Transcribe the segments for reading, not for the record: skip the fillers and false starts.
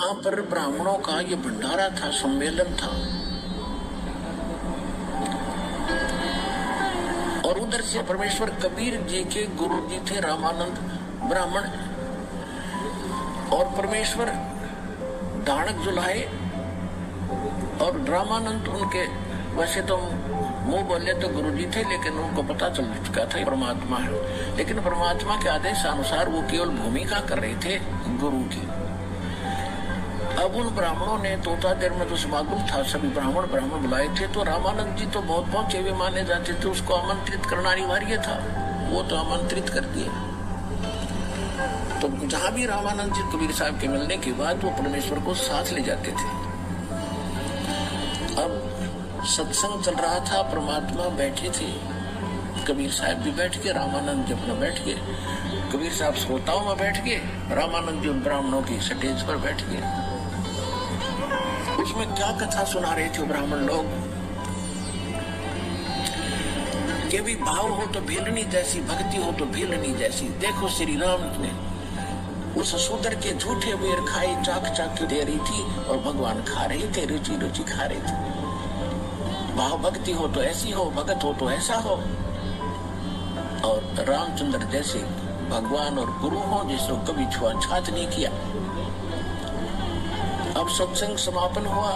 वहां पर ब्राह्मणों का ये भंडारा था, सम्मेलन था। और उधर से परमेश्वर कबीर जी के गुरु जी थे रामानंद ब्राह्मण, और परमेश्वर दानक जुलाए, और रामानंद उनके वैसे तो मुंह बोले तो गुरुजी थे, लेकिन उनको पता चल चुका था परमात्मा है। लेकिन परमात्मा के आदेश अनुसार वो केवल भूमिका कर रहे थे गुरु की। अब उन ब्राह्मणों ने तोता देर में तो समागम था, सभी ब्राह्मण बुलाए थे, तो रामानंद जी तो बहुत पहुंचे हुए माने जाते थे, उसको आमंत्रित करना अनिवार्य था। वो तो आमंत्रित कर दिए। तो जहां भी रामानंद जी कबीर साहब के मिलने के बाद वो परमेश्वर को साथ ले जाते थे। अब सत्संग चल रहा था, परमात्मा बैठे थे, कबीर साहब भी बैठ के, रामानंद जी अपना बैठ गए, कबीर साहब श्रोताओं में बैठ गए, रामानंद जी ब्राह्मणों की स्टेज पर बैठ गए। उसमें क्या कथा सुना रहे थे ब्राह्मण लोग कि भी भाव हो तो भीलनी जैसी, भक्ति हो तो भीलनी जैसी। देखो श्री राम ने उस सूदर के झूठे बेर खाए, चाक चाक दे रही थी और भगवान खा रहे थे, रुचि रुचि खा रहे थे। भाव भक्ति हो तो ऐसी हो, भगत हो तो ऐसा हो, और रामचंद्र जैसे भगवान और गुरु हो जिसको कभी छुआछूत नहीं किया। अब सत्संग समापन हुआ,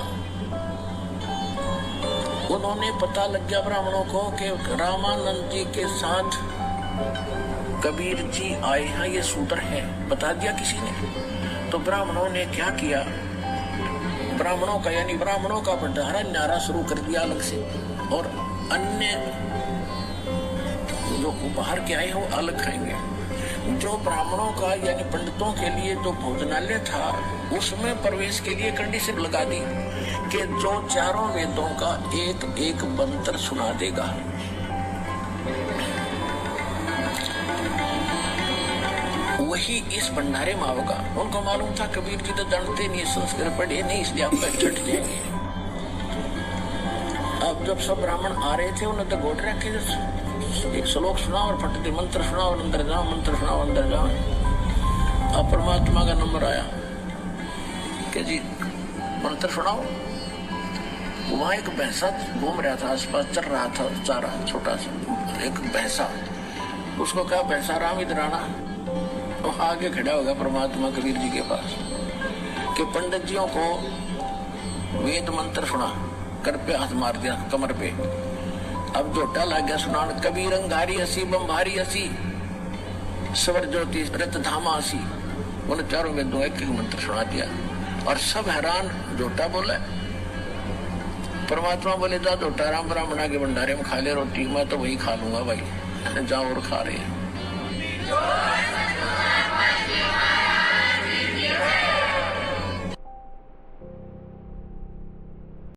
उन्होंने पता लग गया ब्राह्मणों को कि रामानंद जी के साथ कबीर जी आए हैं, ये सूत्र है, बता दिया किसी ने। तो ब्राह्मणों ने क्या किया, ब्राह्मणों का यानी ब्राह्मणों का भंडारा न्यारा शुरू कर दिया अलग से, और अन्य जो बाहर के आए हो अलग खाएंगे। जो ब्राह्मणों का यानी पंडितों के लिए जो भोजनालय था, उसमें प्रवेश के लिए कंडीशन लगा दी कि जो चारों वेदों का एक एक मंत्र सुना देगा, वही इस भंडारे में होगा। उनको मालूम था कबीर जी तो जानते नहीं, संस्कृत पढ़े नहीं, इसलिए आप छट जाएंगे। अब जब सब ब्राह्मण आ रहे थे, उन्हें तो गोट रखे, एक श्लोक सुनाओ और फटते मंत्र सुनाओ, अंदर जाओ, मंत्र सुनाओ, अंदर जाओ। अब परमात्मा का नंबर आया कि जी मंत्र सुनाओ। वहां एक भैंसा घूम रहा था, आसपास चल रहा था, चारा छोटा सा एक भैंसा, उसको कहा भैंसा राम इधर आना। तो आगे खड़ा होगा परमात्मा कबीर जी के पास कि पंडित जियों को वेद मंत्र सुना, कर पे हाथ मार दिया कमर पे। अब जोटा लग गया सुनान, कबीर अंगारी हसी बम्भारी हसी स्वर ज्योति रत धामा हसी। उन्हें चारों वेदों एक एक मंत्र सुना दिया और सब हैरान। जोटा बोला, परमात्मा बोले जा जोटा राम ब्राह्मणा के भंडारे में खा ले रोटी, मैं तो वही खा लूंगा भाई, जाओ और खा रहे हैं।